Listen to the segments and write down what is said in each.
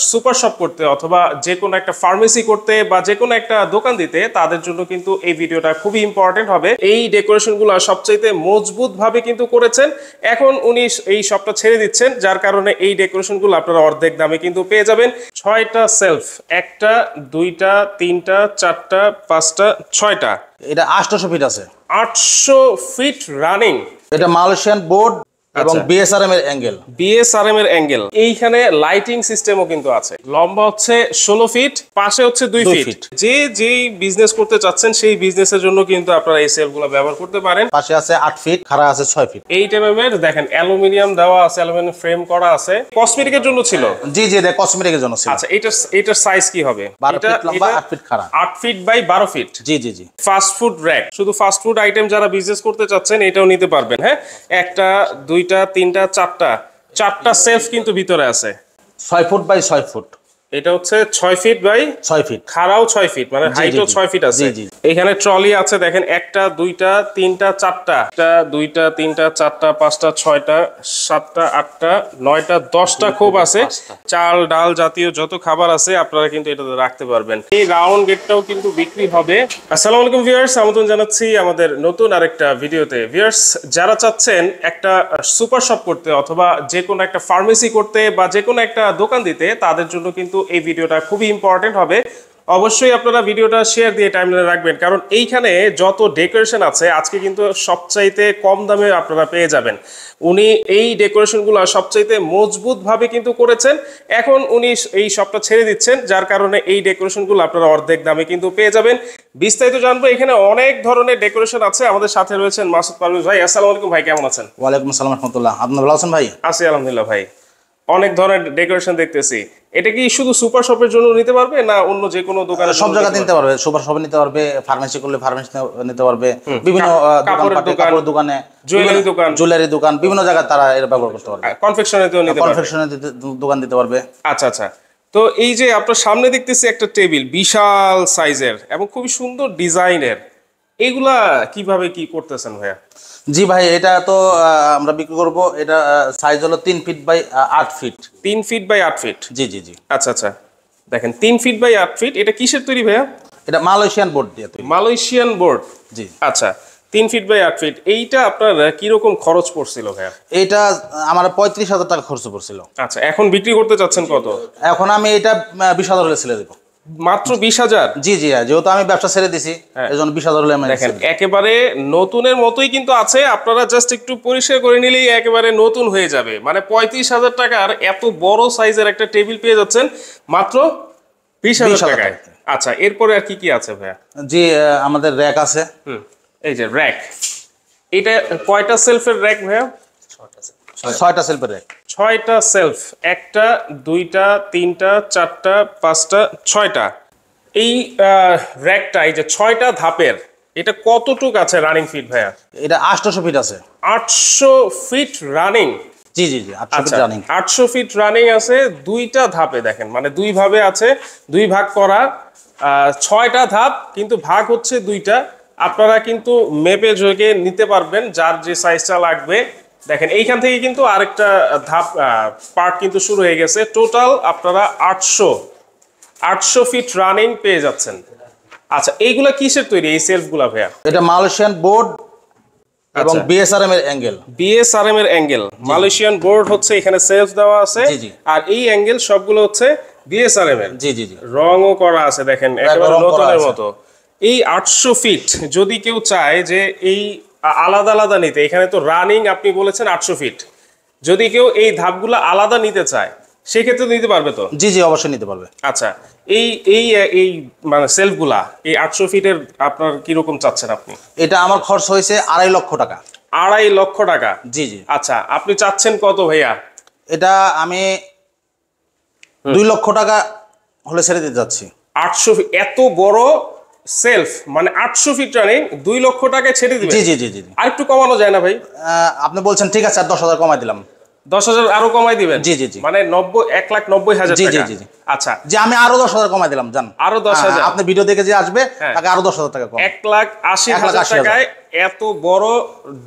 Super shop করতে অথবা যে কোনো একটা ফার্মেসি করতে বা যে কোনো একটা দোকান দিতে তাদের জন্য কিন্তু এই ভিডিওটা খুবই ইম্পর্টেন্ট হবে। এই ডেকোরেশনগুলো সবচাইতে মজবুত ভাবে কিন্তু করেছেন। এখন উনি এই শপটা ছেড়ে দিচ্ছেন, যার কারণে এই ডেকোরেশনগুলো আপনারা অর্ধেক দামে কিন্তু পেয়ে যাবেন। 6টা সেলফ, 1টা 2টা 3টা 4টা 5টা 6টা। এটা 800 ফিট আছে, 800 ফিট রানিং। এটা মালয়েশিয়ান বোর্ড এবং বিএসআরএম এর অ্যাঙ্গেল। বিএসআরএম এর অ্যাঙ্গেল। এইখানে লাইটিং সিস্টেমও কিন্তু আছে। লম্বা হচ্ছে 16 ফিট, পাশে হচ্ছে 2 ফিট। যেই বিজনেস করতে চাচ্ছেন সেই বিজনেসের জন্য কিন্তু আপনারা এই সেলগুলো ব্যবহার করতে পারেন। পাশে আছে 8 ফিট, খাড়া আছে 6 ফিট। 8 mm এর দেখেন অ্যালুমিনিয়াম দেওয়া আছে, অ্যালুমিনিয়াম ফ্রেম করা আছে। কসমেটিকের জন্য ছিল। জি জি, এটা কসমেটিকের জন্য ছিল। আচ্ছা, এটার সাইজ কি হবে? 12 ফিট লম্বা, 8 ফিট খাড়া। 8 ফিট বাই 12 ফিট। জি জি জি। ফাস্ট ফুড র‍্যাক, শুধু ফাস্ট ফুড আইটেম যারা বিজনেস করতে চাচ্ছেন এটাও নিতে পারবেন। হ্যাঁ, 1টা 2টা 3টা 4টা সেলফ কিন্তু ভিতরে আছে। 6 ফুট বাই 6 ফুট। এটা হচ্ছে 6 ফিট বাই 6 ফিট, খাড়াও 6 ফিট, মানে হাইটও 6 ফিট আছে। এখানে ট্রলি আছে দেখেন, 1টা 2টা 3টা 4টা, 1টা 2টা 3টা 4টা 5টা 6টা 7টা 8টা 9টা 10টা খোপ আছে। চাল ডাল জাতীয় যত খাবার আছে আপনারা কিন্তু এটাতে রাখতে পারবেন। এই রাউন্ড গেটটাও কিন্তু বিক্রি হবে। আসসালামু আলাইকুম ভিউয়ার্স, আমন্ত্রণ জানাচ্ছি আমাদের নতুন আরেকটা ভিডিওতে। ভিউয়ার্স, যারা চাচ্ছেন একটা সুপার শপ করতে অথবা যে কোনো একটা ফার্মেসি করতে বা যে কোনো একটা দোকান দিতে তাদের জন্য কিন্তু এই ভিডিওটা খুবই ইম্পর্টেন্ট হবে। অবশ্যই আপনারা ভিডিওটা শেয়ার দিয়ে টাইমলাইনে রাখবেন, কারণ এইখানে যত ডেকোরেশন আছে আজকে কিন্তু সবচাইতে কম দামে আপনারা পেয়ে যাবেন। উনি এই ডেকোরেশনগুলো সবচাইতে মজবুত ভাবে কিন্তু করেছেন। এখন উনি এই শপটা ছেড়ে দিচ্ছেন, যার কারণে এই ডেকোরেশনগুলো আপনারা অর্ধেক দামে কিন্তু পেয়ে যাবেন। বিস্তারিত জানবো, এখানে অনেক ধরনের ডেকোরেশন আছে। আমাদের সাথে রয়েছেন মাসুদ পারভেজ ভাই। আসসালামু আলাইকুম ভাই, কেমন আছেন? ওয়ালাইকুম আসসালাম রাহমাতুল্লাহ। আপনি ভালো আছেন ভাই? আছি আলহামদুলিল্লাহ ভাই। অনেক ধরনের ডেকোরেশন দেখতেছি, এটা কি শুধু সুপার শপের জন্য নিতে পারবে না অন্য যে কোনো দোকানে? সব জায়গায় নিতে পারবে, সুপার শপে নিতে পারবে, ফার্মেসি করলে ফার্মেসি নিতে পারবে, বিভিন্ন কাপড়ের দোকানে, জুয়েলারি দোকান, বিভিন্ন জায়গায় তারা এটা ব্যবহার করতে পারবে। কনফেকশনারিতেও নিতে পারবে, কনফেকশনারি দোকান দিতে পারবে। আচ্ছা আচ্ছা। তো এই যে আপনার সামনে দেখতেছি একটা টেবিল, বিশাল সাইজের এবং খুবই সুন্দর ডিজাইনের, এগুলা কিভাবে কি করতেছেন ভাইয়া? জি ভাই, এটা তো আমরা বিক্রি করব। এটা সাইজ হলো 3 feet by 8 feet. 3 feet by 8 feet. জি জি জি। আচ্ছা আচ্ছা, দেখেন 3 ফিট বাই 8 ফিট। এটা কিসের তৈরি ভাইয়া? এটা মালয়েশিয়ান বোর্ড দিয়ে তৈরি। Malaysian board. জি। আচ্ছা, 3 ফিট বাই 8 ফিট। এইটা আপনার কি রকম খরচ পড়ছিল ভাইয়া? এটা আমার 35,000 টাকা খরচ পড়ছিল। আচ্ছা, এখন বিক্রি করতে চাচ্ছেন কত? এখন আমি এটা 20,000 হলে ছেড়ে দেব। মাত্র 20,000? জি জি, যেহেতু আমি ব্যবসা ছেড়ে দিছি এজন্য 20,000 হলে আমি দেখেন একেবারে নতুনের মতোই কিন্তু আছে। আপনারা জাস্ট একটু পরিষ্কার করে নিলেই একেবারে নতুন হয়ে যাবে। মানে 35,000 টাকার এত বড় সাইজের একটা টেবিল পেয়ে যাচ্ছেন মাত্র 20,000 টাকায়। আচ্ছা, এরপরে আর কি কি আছে ভাইয়া? জি, আমাদের র‍্যাক আছে। এই যে র‍্যাক, এটা কয়টা সেলফের র‍্যাক ভাইয়া? 6টা সেলফের র‍্যাক। 6টা সেলফ, 1টা 2টা 3টা 4টা 5টা 6টা। এই র‍্যাকটা, এই যে 6টা ধাপের, এটা কতটুক আছে রানিং ফিট ভাইয়া? এটা 800 ফিট আছে। 800 ফিট রানিং? জি জি জি, 800 ফিট রানিং। 800 ফিট রানিং আছে, 2টা ধাপে। দেখেন মানে 2 ভাবে আছে, 2 ভাগ করা। 6টা ধাপ, কিন্তু ভাগ হচ্ছে 2টা। আপনারা কিন্তু মেপে যোগে নিতে পারবেন যার যে সাইজটা লাগবে। দেখেন এইখান থেকে কিন্তু আরেকটা ধাপ পার্ট কিন্তু শুরু হয়ে গেছে। টোটাল আপনারা 800 ফিট রানিং পেয়ে যাচ্ছেন। আচ্ছা, এইগুলা কিসের তৈরি এই সেলফগুলা ভাইয়া? এটা মালয়েশিয়ান বোর্ড এবং বিএসআরএম এর অ্যাঙ্গেল। বিএসআরএম এর অ্যাঙ্গেল, মালয়েশিয়ান বোর্ড হচ্ছে এখানে সেলফ দেওয়া আছে। আর এই অ্যাঙ্গেল সবগুলো হচ্ছে বিএসআরএম এর। জি জি জি। রংও করা আছে দেখেন, একেবারে নতুনের মতো। এই 800 ফিট যদি কেউ চায় যে এই আলাদা আলাদা নিতে, এখানে তো রানিং আপনি বলেছেন 800 ফিট, যদি কেউ এই ধাপগুলো আলাদা নিতে চায় সেক্ষেত্রে নিতে পারবে তো? জি জি, অবশ্যই নিতে পারবে। আচ্ছা, এই এই এই মানে সেলফগুলা এই 800 ফিটের আপনার কিরকম চাচ্ছেন আপনি? এটা আমার খরচ হয়েছে 2.5 লক্ষ টাকা। 2.5 লক্ষ টাকা? জি জি। আচ্ছা, আপনি চাচ্ছেন কত ভাইয়া? এটা আমি 2 লক্ষ টাকা হলে ছেড়ে দিতে যাচ্ছি। 800 ফিট এত বড় সেলফ, মানে 800 ফিট রানিং 2 লক্ষ টাকায় ছেড়ে দিবেন? জি জি জি জি। আর একটু কমানো যায় না ভাই? আপনি বলছেন ঠিক আছে, আর 10,000 কমাই দিলাম। 10,000 আরো কমাই দিবেন? জি জি জি। মানে 1,90,000 জি টাকা? জি জি। আচ্ছা, যে আমি আরো 10,000 কমাই দিলাম, জান। আরো 10,000? আপনি ভিডিও দেখে যে আসবে তাকে আরো 10,000 টাকা কম। 1,80,000 টাকায় এত বড়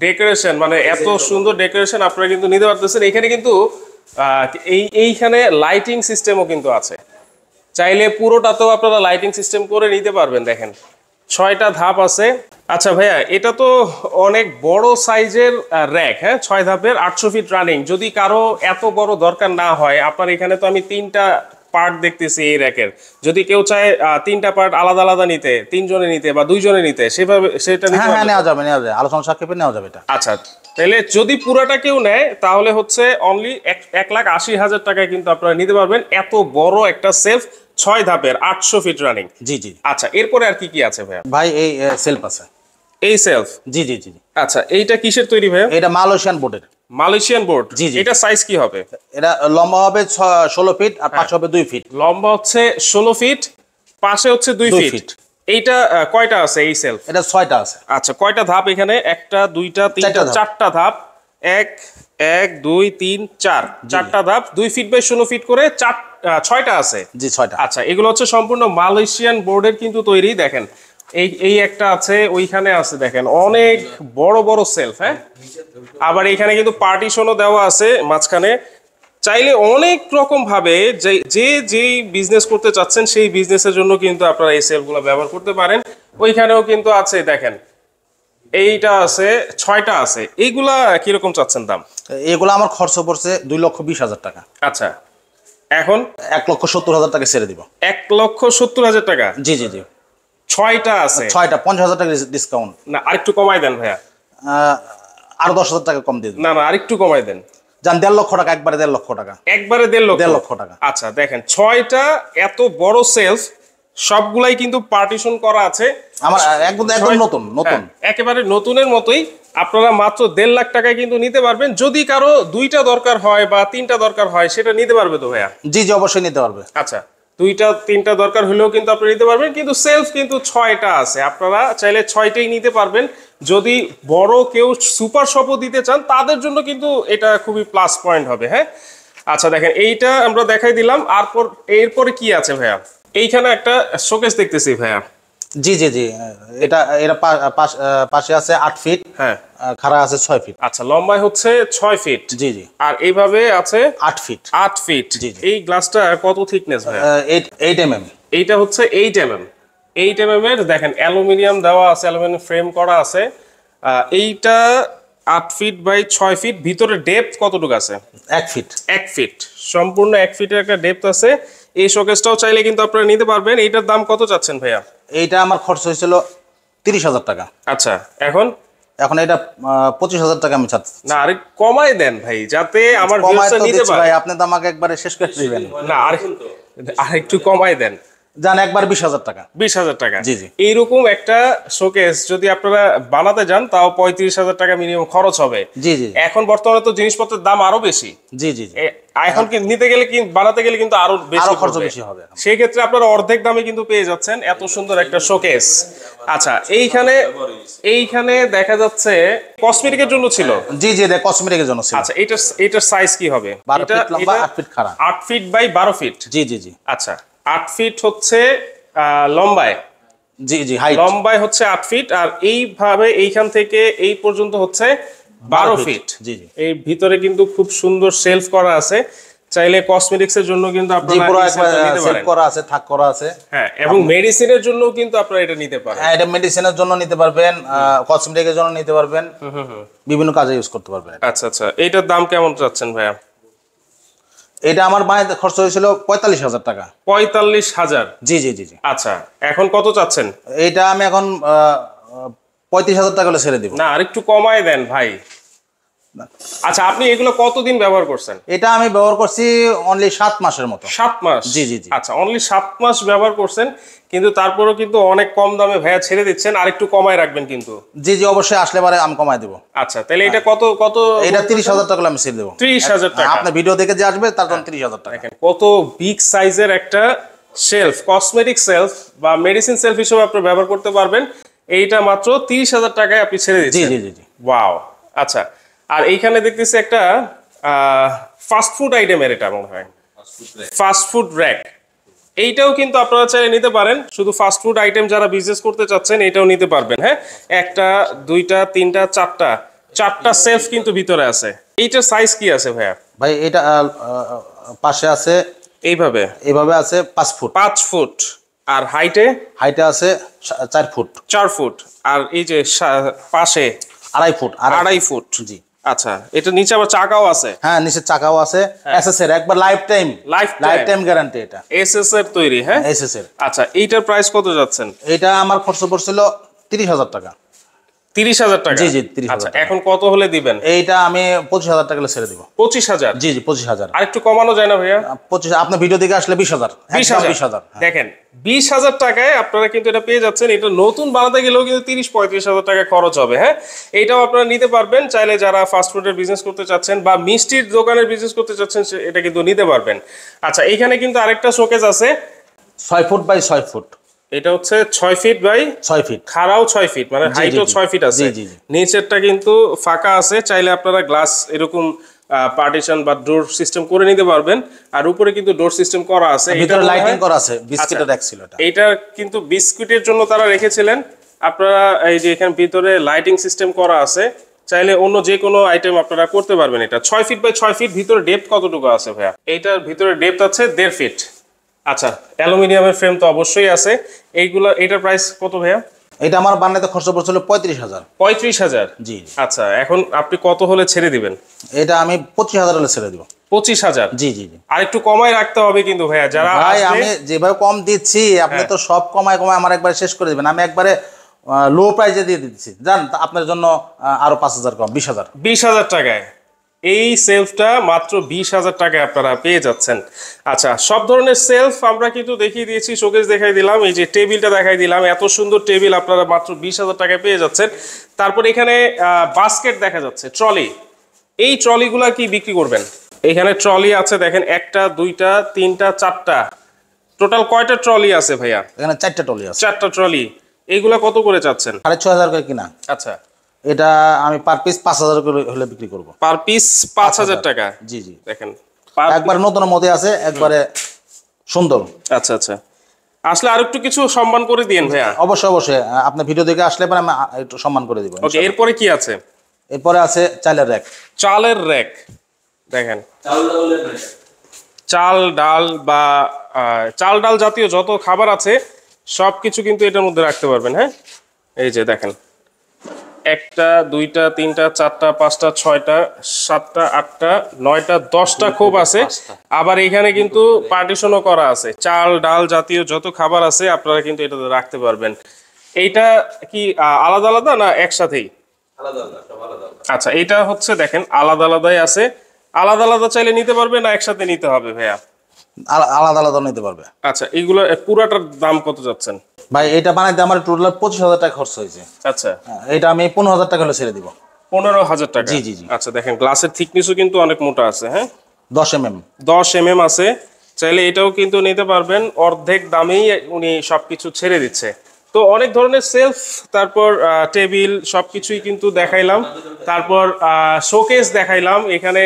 ডেকোরেশন, মানে এত সুন্দর ডেকোরেশন আপনারা কিন্তু নিতে পারতেছেন। এখানে কিন্তু এইখানে লাইটিং সিস্টেমও কিন্তু আছে, চাইলে পুরোটাতেও আপনারা লাইটিং সিস্টেম করে নিতে পারবেন। দেখেন 6টা ধাপ আছে। আচ্ছা ভাইয়া, এটা তো অনেক বড় সাইজের র‍্যাক, হ্যাঁ, 6 ধাপের 800 ফিট রানিং। যদি কারো এত বড় দরকার না হয়, আপনার এখানে তো আমি 3টা পার্ট দেখতেছি এই র‍্যাকের, যদি কেউ চায় 3টা পার্ট আলাদা আলাদা নিতে, 3 জনে নিতে বা 2 জনে নিতে, সেভাবে সেটা নিতে হ্যাঁ নেওয়া যাবে, আলোচনা সাপেক্ষে নেওয়া যাবে এটা। আচ্ছা, তাহলে যদি পুরাটা কেউ নেয় তাহলে হচ্ছে অনলি 1,80,000 টাকায় কিন্তু আপনারা নিতে পারবেন এত বড় একটা সেলফ 6 ধাপের 800 ফিট রানিং। জি জি। আচ্ছা, এরপরে আর কি কি আছে ভাইয়া? ভাই এই সেলফ আছে। এই সেলফ? জি জি জি। আচ্ছা, এইটা কিসের তৈরি ভাইয়া? এটা মালয়েশিয়ান বোর্ডের। Malaysian board? জি জি। এটা সাইজ কি হবে? এটা লম্বা হবে 16 ফিট আর পাশে হবে 2 ফিট। লম্বা হচ্ছে 16 ফিট, পাশে হচ্ছে 2 ফিট। এইটা কয়টা আছে এই সেলফ? এটা 6টা আছে। আচ্ছা, কয়টা ধাপ এখানে? 1টা 2টা 3টা 4টা ধাপ। 1 2 3 4, 4টা ধাপ, 2 ফিট বাই 16 ফিট করে 6টা আছে। জি 6টা। আচ্ছা, এগুলো হচ্ছে সম্পূর্ণ মালয়েশিয়ান বোর্ডের কিন্তু তৈরি। দেখেন এই একটা আছে, ওইখানে আছে, দেখেন অনেক বড় বড় সেলফ। হ্যাঁ, আবার এখানে কিন্তু পার্টিশনও দেওয়া আছে মাঝখানে। চাইলে অনেক রকম ভাবে যেই বিজনেস করতে চাচ্ছেন সেই বিজনেসের জন্য কিন্তু আপনারা এই সেলফগুলো ব্যবহার করতে পারেন। ওইখানেও কিন্তু আছে, দেখেন এইটা আছে, 6টা আছে। এইগুলা কিরকম চাচ্ছেন দাম? এগুলো আমার খরচ পড়ছে 2,20,000 টাকা। আচ্ছা, এখন 1,70,000 টাকা ছেড়ে দিব। 1,70,000 টাকা? জি জি জি। 6টা আছে? 6টা 50,000 টাকা ডিসকাউন্ট। না, আরেকটু কমাই দেন ভাইয়া। আরো 10,000 টাকা কম দিয়ে দিন। না, আরেকটু কমাই দেন। জান 1.5 লক্ষ টাকা, একবারে 1.5 লক্ষ টাকা। একবারে 1.5 লক্ষ টাকা। আচ্ছা, দেখেন 6টা এত বড় সেলফ, সবগুলাই কিন্তু পার্টিশন করা আছে। আমার একদম নতুন নতুন, একেবারে নতুনের মতোই। আপনারা মাত্র 1.5 লাখ টাকায় কিন্তু নিতে পারবেন। যদি কারো 2টা দরকার হয় বা 3টা দরকার হয়, সেটা নিতে পারবে তো ভাইয়া? জি জি, অবশ্যই নিতে পারবে। আচ্ছা, 2টা 3টা দরকার হলেও কিন্তু আপনি নিতে পারবেন, কিন্তু সেলফ কিন্তু 6টা আছে। আপনারা চাইলে 6টাই নিতে পারবেন। যদি বড় কেউ সুপার শপও দিতে চান, তাদের জন্য কিন্তু এটা খুবই প্লাস পয়েন্ট হবে। হ্যাঁ, আচ্ছা দেখেন, এইটা আমরা দেখাই দিলাম। এরপরে কি আছে ভাইয়া? এইখানে একটা শোকেস দেখতেছি ভাইয়া। জি জি জি, এটা পাশে আছে 8 ফিট, হ্যাঁ, খাড়া আছে 6 ফিট। আচ্ছা, লম্বায় হচ্ছে 6 ফিট। জি জি। আর এইভাবে আছে 8 ফিট। 8 ফিট। এই গ্লাসটা কত থিকনেস ভাইয়া? 8 mm। এইটা হচ্ছে 8 mm। 8 mm এর দেখেন অ্যালুমিনিয়াম দেওয়া আছে, অ্যালুমিনিয়াম ফ্রেম করা আছে। এইটা 8 ফিট বাই 6 ফিট। ভিতরে ডেপথ কতটুকু আছে? 1 ফিট। 1 ফিট, সম্পূর্ণ 1 ফিটের একটা ডেপথ আছে। এই শোকেসটাও চাইলে কিন্তু আপনারা নিতে পারবেন। এইটার দাম কত চাচ্ছেন ভাইয়া? এইটা আমার খরচ হয়েছিল 30,000 টাকা। আচ্ছা, এখন এটা 25,000 টাকা আমি চাচ্ছি। না, আরে কমাই দেন ভাই, যাতে আমার ভিউয়ার্সরা নিতে পারে। ভাই, আপনি তো আমাকে একবারে শেষ করে দিবেন। না, আরেকটু কমাই দেন। জান একবার 20,000 টাকা। 20,000 টাকা? জি জি। এইরকম একটা শোকেস যদি আপনারা বানাতে যান, তাও 35,000 টাকা মিনিমাম খরচ হবে। জি জি। এখন বর্তমানে তো জিনিসপত্রের দাম আরো বেশি। জি জি। এখন নিতে গেলে বানাতে গেলে কিন্তু আরো খরচ বেশি হবে। সেই ক্ষেত্রে আপনারা অর্ধেক দামে কিন্তু পেয়ে যাচ্ছেন এত সুন্দর একটা শোকেস। আচ্ছা, এইখানে দেখা যাচ্ছে কসমেটিকের জন্য ছিল। জি জি, কসমেটিকের জন্য ছিল। আচ্ছা, এটার সাইজ কি হবে? 12 ফিট লম্বা, 8 ফিট খাড়া। 8 ফিট বাই 12 ফিট। জি জি জি। আচ্ছা, 8 ফিট হচ্ছে লম্বায়। জি জি, হাইট লম্বায় হচ্ছে 8 ফিট, আর এইভাবে এইখান থেকে এই পর্যন্ত হচ্ছে 12 ফিট। জি জি। এই ভিতরে কিন্তু খুব সুন্দর শেলফ করা আছে। চাইলে কসমেটিক্স এর জন্য কিন্তু আপনারা নিতে পারেন। করা আছে, থাক করা আছে। হ্যাঁ, এবং মেডিসিনের জন্য কিন্তু আপনারা এটা নিতে পারেন। হ্যাঁ, এটা মেডিসিনের জন্য নিতে পারবেন, কসমেটিকের জন্য নিতে পারবেন, বিভিন্ন কাজে ইউজ করতে পারবেন। আচ্ছা আচ্ছা, এইটার দাম কেমন চাচ্ছেন ভাইয়া? এটা আমার মায়ের খরচ হয়েছিল 45,000 টাকা। 45,000? জি জি জি জি। আচ্ছা, এখন কত চাচ্ছেন? এটা আমি এখন 35,000 টাকা হলে ছেড়ে দিব। না, আরেকটু কমায় দেন ভাই। আচ্ছা, আপনি এগুলো কতদিন ব্যবহার করছেন? এটা আমি ব্যবহার করছি অনলি 7 মাসের মতো। 7 মাস? জি জি জি। আচ্ছা, অনলি 7 মাস ব্যবহার করছেন, কিন্তু তারপরেও কিন্তু অনেক কম দামে ভাইয়া ছেড়ে দিচ্ছেন। আরেকটু কমায় রাখবেন কিন্তু। জি জি, অবশ্যই আসলে পরে আমি কমায় দেব। আচ্ছা, তাহলে এটা কত? এটা 30,000 টাকা আমি ছেড়ে দেব। 30,000 টাকা? আপনি ভিডিও দেখে যে আসবে তার জন্য 30,000 টাকা। দেখেন কত বিগ সাইজের একটা শেলফ, কসমেটিক শেলফ বা মেডিসিন শেলফ হিসেবে আপনি ব্যবহার করতে পারবেন। এইটা মাত্র 30,000 টাকায় আপনি ছেড়ে দিচ্ছেন। জি জি জি জি। ওয়াও। আচ্ছা, আর এইখানে দেখতেছি একটা ফাস্ট ফুড আইটেমের, এটা মনে হয় ফাস্ট ফুড র‍্যাক। এইটাও কিন্তু আপনারা চাইলে নিতে পারেন। শুধু ফাস্ট ফুড আইটেম যারা বিজনেস করতে চাচ্ছেন, এটাও নিতে পারবেন। হ্যাঁ, 1টা 2টা 3টা 4টা চারটা সেলফ কিন্তু ভিতরে আছে। এইটার সাইজ কি আছে ভাইয়া? ভাই এটা পাশে আছে এইভাবে এইভাবে আছে 5 ফুট। 5 ফুট। আর হাইটে আছে 4 ফুট। 4 ফুট। আর এই যে পাশে 2.5 ফুট। 2.5 ফুট। জি। আচ্ছা, এটা নিচে আবার চাকাও আছে। হ্যাঁ, নিচে চাকাও আছে। এসএস এর একবার লাইফ টাইম গ্যারান্টি। এটা এসএস এর তৈরি। হ্যাঁ, এসএস এর। আচ্ছা, এইটার প্রাইস কত যাচ্ছেন? এটা আমার খরচ পড়ছিল 30,000 টাকা। 30,000 টাকা? জি জি, 30,000। আচ্ছা, এখন কত হলে দিবেন? এইটা আমি 25,000 টাকা ছেড়ে দিব। 25,000? জি জি, 25,000। আর একটু কমানো যায় না ভাইয়া? 25, আপনার ভিডিও দেখে আসলে 20,000। 20,000। দেখেন, 20,000 টাকায় আপনারা কিন্তু এটা পেয়ে যাচ্ছেন। এটা নতুন বানাতে গেলেও কিন্তু 30-35,000 টাকা খরচ হবে। হ্যাঁ, এইটাও আপনারা নিতে পারবেন চাইলে, যারা ফাস্টফুডের বিজনেস করতে চাচ্ছেন বা মিষ্টির দোকানের বিজনেস করতে চাচ্ছেন, এটা কিন্তু নিতে পারবেন। আচ্ছা, এইখানে কিন্তু আরেকটা শোকেস আছে 6 ফুট বাই 6 ফুট। এটা হচ্ছে 6 ফিট বাই 6 ফিট। খাড়াও 6 ফিট, মানে হাইটও 6 ফিট আছে। নিচেরটা কিন্তু ফাঁকা আছে, চাইলে আপনারা গ্লাস এরকম পার্টিশন বা ডোর সিস্টেম করে নিতে পারবেন। আর উপরে কিন্তু ডোর সিস্টেম করা আছে, ভিতরে লাইটিং করা আছে। বিস্কিটের রাখ ছিল এটা। এটা কিন্তু বিস্কুটের জন্য তারা রেখেছিলেন। আপনারা এই যে এখানে ভিতরে লাইটিং সিস্টেম করা আছে, চাইলে অন্য যে কোনো আইটেম আপনারা করতে পারবেন। এটা 6 ফিট বাই 6 ফিট। ভিতরে ডেপথ কতটুকু আছে ভাইয়া? এইটার ভিতরে ডেপথ আছে 1.5 ফিট। আচ্ছা, অ্যালুমিনিয়ামের ফ্রেম তো অবশ্যই আছে। এটার প্রাইস কত ভাইয়া? এটা আমার বানাতে খরচ পড়ছিল 35,000। 35,000? জি। আচ্ছা, এখন আপনি কত হলে ছেড়ে দিবেন? এটা আমি 25,000 হলে ছেড়ে দিব। 25,000? জি জি জি। আর একটু কমাই রাখতে হবে কিন্তু ভাইয়া। যারা ভাই, আমি যেভাবে কম দিচ্ছি, আপনি তো সব কমায় আমার একবারে শেষ করে দিবেন। আমি একবারে লো প্রাইসে দিয়ে দিচ্ছি, জান। আপনার জন্য আরো 5,000 কম, 20,000। 20,000 টাকায় এই সেলফটা মাত্র 20,000 টাকায় আপনারা পেয়ে যাচ্ছেন। আচ্ছা, সব ধরনের সেলফ আমরা কিন্তু দেখিয়ে দিয়েছি, শোকেস দেখাই দিলাম, এই যে টেবিলটা দেখাই দিলাম। এত সুন্দর টেবিল আপনারা মাত্র 20,000 টাকায় পেয়ে যাচ্ছেন। তারপর এখানে বাস্কেট দেখা যাচ্ছে, ট্রলি। এই ট্রলিগুলা কি বিক্রি করবেন? এখানে ট্রলি আছে দেখেন, 1টা 2টা 3টা 4টা। টোটাল কয়টা ট্রলি আছে ভাইয়া? এখানে 4টা ট্রলি আছে। 4টা ট্রলি। এইগুলা কত করে চাচ্ছেন? 6,500 করে কিনা। আচ্ছা, এটা আমি পার পিস 5,000 করে হলে বিক্রি করব। পার পিস 5,000 টাকা? জি জি। দেখেন, একবার নতুন মধ্যে আছে, একবারে সুন্দর। আচ্ছা আচ্ছা, আসলে আর একটু কিছু সম্মান করে দিয়েন ভাইয়া। অবশ্যই অবশ্যই, আপনার ভিডিও দেখে আসলে পরে আমি একটু সম্মান করে দিব। ওকে, এরপরে কি আছে? এরপরে আছে চালের র‍্যাক। চালের র‍্যাক। দেখেন, চাল ডাল বা চাল ডাল জাতীয় যত খাবার আছে সবকিছু কিন্তু এটার মধ্যে রাখতে পারবেন। হ্যাঁ, এই যে দেখেন, 1টা 2টা 3টা 4টা 5টা 6টা 7টা 8টা 9টা 10টা খোপ আছে। আবার এখানে কিন্তু পার্টিশনও করা আছে। চাল ডাল জাতীয় যত খাবার আছে আপনারা কিন্তু এটাতে রাখতে পারবেন। এইটা কি আলাদা আলাদা না একসাথেই? আচ্ছা, এটা হচ্ছে দেখেন আলাদা আলাদাই আছে। আলাদা আলাদা চাইলে নিতে পারবে না একসাথে নিতে হবে ভাইয়া? আলাদা আলাদা নিতে পারবে। আচ্ছা, এইগুলো পুরাটার দাম কত যাচ্ছেন ভাই? এটা বানাইতে আমার টোটাল 25,000 টাকা খরচ হয়েছে। আচ্ছা, এটা আমি 15,000 টাকা হলে ছেড়ে দিব। 15,000 টাকা? জি জি জি। আচ্ছা, দেখেন গ্লাসের থিকনেসও কিন্তু অনেক মোটা আছে। হ্যাঁ, 10 mm। 10 mm আছে। চাইলে এটাও কিন্তু নিতে পারবেন। অর্ধেক দামেই উনি সবকিছু ছেড়ে দিচ্ছে। তো অনেক ধরনের সেলফ, তারপর টেবিল সবকিছুই কিন্তু দেখাইলাম। তারপর শোকেস দেখাইলাম। এখানে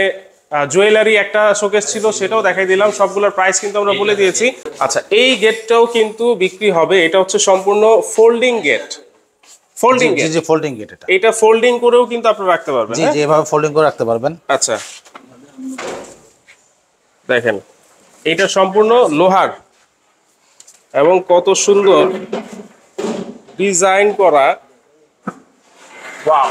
জুয়েলারি একটা শোকেস ছিল, সেটাও দেখাই দিলাম। সবগুলোর প্রাইস কিন্তু আমরা বলে দিয়েছি। আচ্ছা, এই গেটটাও কিন্তু বিক্রি হবে। এটা হচ্ছে সম্পূর্ণ ফোল্ডিং গেট। Folding gate? জি, ফোল্ডিং গেট। এটা ফোল্ডিং করেও কিন্তু আপনারা রাখতে পারবেন। জি জি, এভাবে ফোল্ডিং করে রাখতে পারবেন। আচ্ছা, দেখেন, এটা সম্পূর্ণ লোহার এবং কত সুন্দর ডিজাইন করা। ওয়াও,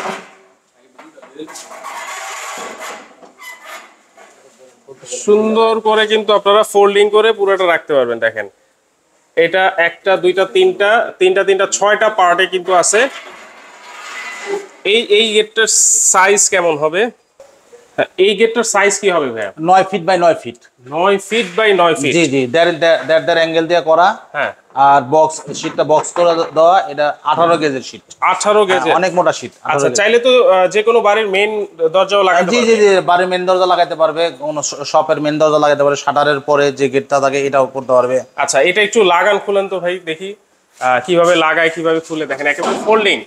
সুন্দর করে কিন্তু আপনারা ফোল্ডিং করে পুরোটা রাখতে পারবেন। দেখেন, এটা 1টা 2টা 3টা 6টা পার্টে কিন্তু আছে। এই গেটটার সাইজ কেমন হবে? এই গেটটার সাইজ কি হবে ভাইয়া? 9 feet by 9 feet. 9 feet by 9 feet? জি জি, দেড় অ্যাঙ্গেল দিয়ে করা। হ্যাঁ, আর শীটটা বক্স করে দেওয়া। এটা 18 গেজের শীট। 18 গেজের? অনেক মোটা শীট। আচ্ছা, চাইলে তো যে কোনো বাড়ির মেইন দরজাও লাগাতে পারবে? জি জি জি, বাড়ির মেইন দরজা লাগাতে পারবে, কোন শপের মেইন দরজা লাগাতে পারবে, শাটারের পরে যে গেটটা থাকে এটাও করতে পারবে। আচ্ছা, এটা একটু লাগান, খুলেন তো ভাই দেখি কিভাবে লাগায়, কিভাবে খুলে। দেখেন, একেবারে ফোল্ডিং।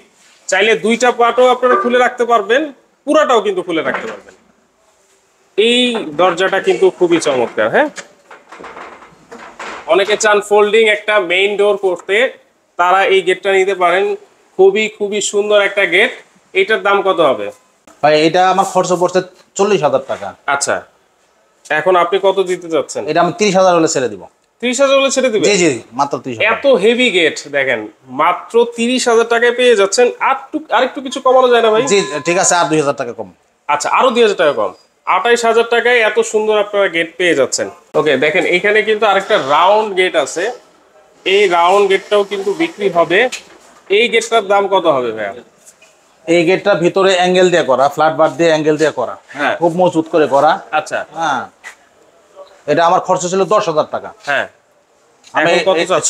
চাইলে 2টা পার্টও আপনারা খুলে রাখতে পারবেন, পুরাটাও কিন্তু খুলে রাখতে পারবেন। এই দরজাটা কিন্তু খুবই চমৎকার। হ্যাঁ, অনেকে চান ফোল্ডিং একটা মেইন ডোর করতে, তারা এই গেটটা নিতে পারেন। খুবই খুবই সুন্দর একটা গেট। এটার দাম কত হবে? ভাই এটা আমার খরচ পড়ছে 40,000 টাকা। আচ্ছা, এখন আপনি কত দিতে যাচ্ছেন? এটা আমি 30,000 হলে ছেড়ে দিব। 30,000 হলে ছেড়ে দিবেন? জি জি, মাত্র 30,000। এত হেভি গেট দেখেন, মাত্র 30,000 টাকায় পেয়ে যাচ্ছেন। আরেকটু কিছু কমানো যায় না ভাই? জি ঠিক আছে, আর 2,000 টাকা কম। আচ্ছা, আরো 2,000 টাকা কম, 28,000 টাকায় এত সুন্দর আপনারা গেট পেয়ে যাচ্ছেন। ওকে, দেখেন এখানে কিন্তু আরেকটা রাউন্ড গেট আছে, এই রাউন্ড গেটটাও কিন্তু বিক্রি হবে। এই গেটটার দাম কত হবে ভাইয়া? এই গেটটা ভিতরে অ্যাঙ্গেল দিয়ে করা, ফ্ল্যাট বার দিয়ে অ্যাঙ্গেল দিয়ে করা, হ্যাঁ, খুব মজবুত করে করা। আচ্ছা, হ্যাঁ, এটা আমার খরচ ছিল 10,000 টাকা। হ্যাঁ, আমি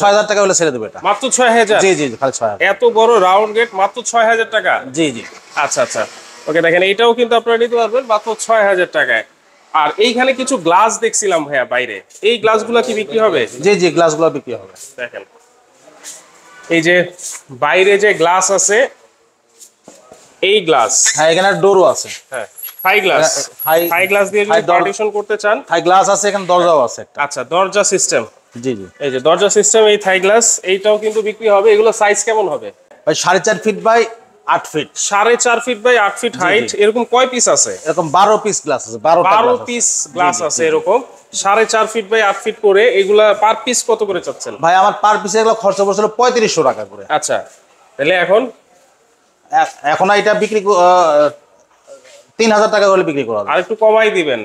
6,000 টাকা হলে ছেড়ে দেবো এটা। মাত্র 6,000? জি জি, খালি 6,000। এত বড় রাউন্ড গেট মাত্র 6,000 টাকা? জি জি। আচ্ছা আচ্ছা, ওকে, দেখেন এটাও কিন্তু আপনারা নিতে পারবেন মাত্র 6,000 টাকায়। আর এইখানে কিছু গ্লাস দেখছিলাম ভাইয়া বাইরে, এই গ্লাসগুলো কি বিক্রি হবে? জি জি, গ্লাসগুলো বিক্রি হবে। দেখেন এই যে বাইরে যে গ্লাস আছে, এই গ্লাস, হ্যাঁ, এখানে ডোরও আছে। হ্যাঁ, থাই গ্লাস, থাই গ্লাস দিয়ে যদি পার্টিশন করতে চান। থাই গ্লাস আছে, এখানে দরজাও আছে একটা। আচ্ছা, দরজা সিস্টেম। জি জি, এই যে দরজা সিস্টেম, এই থাই গ্লাস, এইটাও কিন্তু বিক্রি হবে। এগুলো সাইজ কেমন হবে ভাই? 4.5 feet by 8 feet. 4.5 feet by 8 feet height. এরকম কয় পিস আছে? এরকম 12 পিস গ্লাস আছে। 12 পিস গ্লাস আছে এরকম 4.5 ফিট বাই 8 ফিট করে। এগুলা পার পিস কত করে চাচ্ছেন ভাই? আমার পার পিসে এগুলো খরচ পড়ছিল 3500 টাকা করে। আচ্ছা, তাহলে এখন এটা বিক্রি 3,000 টাকা করে বিক্রি করা হবে। আর একটু কমাই দিবেন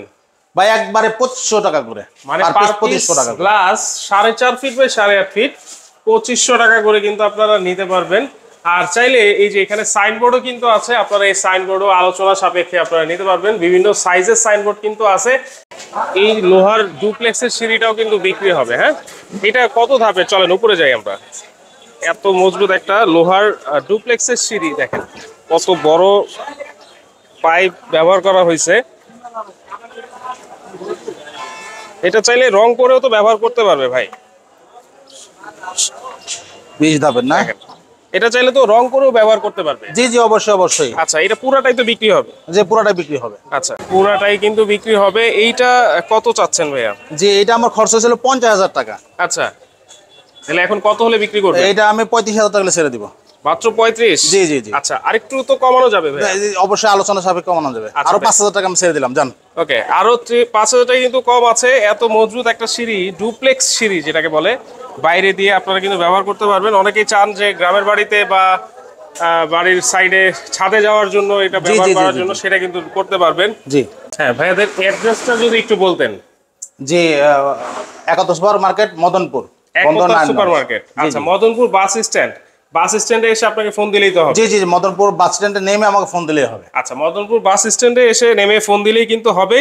ভাই, একবারে 2500 টাকা করে, মানে পার পিস 2500 টাকা গ্লাস 4.5 ফিট বাই 8.5 ফিট 2500 টাকা করে কিন্তু আপনারা নিতে পারবেন। আর চাইলে এই যে এখানে সাইনবোর্ডও কিন্তু আছে, আপনারা এই সাইনবোর্ডও আলোচনা সাপেক্ষে আপনারা নিতে পারবেন। বিভিন্ন সাইজের সাইনবোর্ড কিন্তু আছে। এই লোহার ডুপ্লেক্সের সিঁড়িটাও কিন্তু বিক্রি হবে। হ্যাঁ, এটা কত ধাপে? চলেন উপরে যাই আমরা। এত মজবুত একটা লোহার ডুপ্লেক্সের সিঁড়ি, দেখেন কত বড় পাইপ ব্যবহার করা হয়েছে। এটা চাইলে রং করেও তো ব্যবহার করতে পারবে ভাই। 20 ধাপের না? এটা চাইলে তো রং করেও ব্যবহার করতে পারবে। জি জি, অবশ্যই অবশ্যই। আচ্ছা, এটা পুরাটাই তো বিক্রি হবে? যে পুরাটাই বিক্রি হবে। আচ্ছা, পুরাটাই কিন্তু বিক্রি হবে। এইটা কত চাচ্ছেন ভাইয়া? জি, এটা আমার খরচ ছিল 50,000 টাকা। আচ্ছা, তাহলে এখন কত হলে বিক্রি করবে? এটা আমি 35,000 টাকা ছেড়ে দিব। মাত্র 35? জি জি জি। আচ্ছা, আরেকটু তো কমানো যাবে ভাই? অবশ্যই আলোচনা সাপেক্ষে কমানো যাবে। আরো 5,000 টাকা আমি ছেড়ে দিলাম, জান। ওকে, আরো 5,000 টাকা কিন্তু কম আছে। এত মজবুত একটা সিঁড়ি, ডুপ্লেক্স সিঁড়ি যেটাকে বলে, বাইরে দিয়ে আপনারা কিন্তু ব্যবহার করতে পারবেন। অনেকেই চান যে গ্রামের বাড়িতে বা বাড়ির সাইডে ছাদে যাওয়ার জন্য এটা ব্যবহার করার জন্য, সেটা কিন্তু করতে পারবেন। জি হ্যাঁ, ভাইয়াদের অ্যাড্রেসটা যদি একটু বলতেন। জি, 71 super market, Madanpur. 71 super market. আচ্ছা, মদনপুর বাস স্ট্যান্ড। বাস স্ট্যান্ডে এসে আপনাকে ফোন দিলেই তো হবে? জি জি, মদনপুর বাস স্ট্যান্ডে নেমে আমাকে ফোন দিলেই হবে। আচ্ছা, মদনপুর বাস স্ট্যান্ডে এসে নেমে ফোন দিলেই কিন্তু হবে।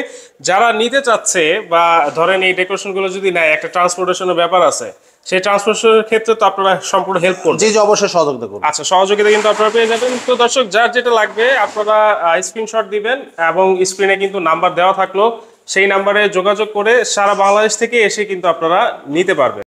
যারা নিতে চাচ্ছে বা ধরেন এই ডেকোরেশনগুলো যদি নেয়, একটা ট্রান্সপোর্টেশনের ব্যাপার আছে, সেই ট্রান্সপোর্টেশনের ক্ষেত্রে তো আপনারা সম্পূর্ণ হেল্প করবেন। জি জি, অবশ্যই সহযোগিতা করবেন। আচ্ছা, সহযোগিতা কিন্তু আপনারা পেয়ে যাবেন। তো দর্শক, যার যেটা লাগবে আপনারা স্ক্রিনশট দিবেন এবং স্ক্রিনে কিন্তু নাম্বার দেওয়া থাকলো, সেই নাম্বারে যোগাযোগ করে সারা বাংলাদেশ থেকে এসে কিন্তু আপনারা নিতে পারবেন।